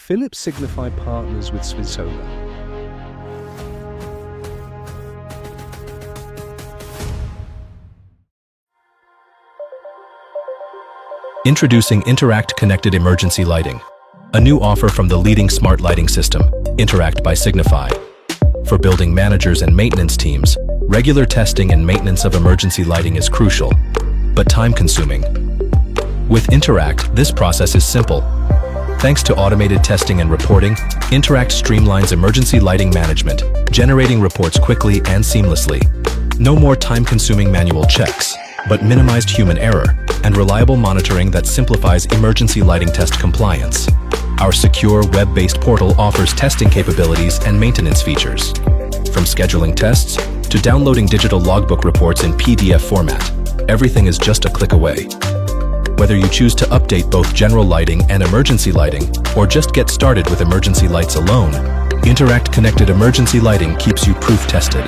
Philips Signify partners with SVIZONA. Introducing Interact Connected Emergency Lighting, a new offer from the leading smart lighting system, Interact by Signify. For building managers and maintenance teams, regular testing and maintenance of emergency lighting is crucial, but time-consuming. With Interact, this process is simple. Thanks to automated testing and reporting, Interact streamlines emergency lighting management, generating reports quickly and seamlessly. No more time-consuming manual checks, but minimized human error and reliable monitoring that simplifies emergency lighting test compliance. Our secure web-based portal offers testing capabilities and maintenance features. From scheduling tests to downloading digital logbook reports in PDF format, everything is just a click away. Whether you choose to update both general lighting and emergency lighting, or just get started with emergency lights alone, Interact Connected Emergency Lighting keeps you proof tested.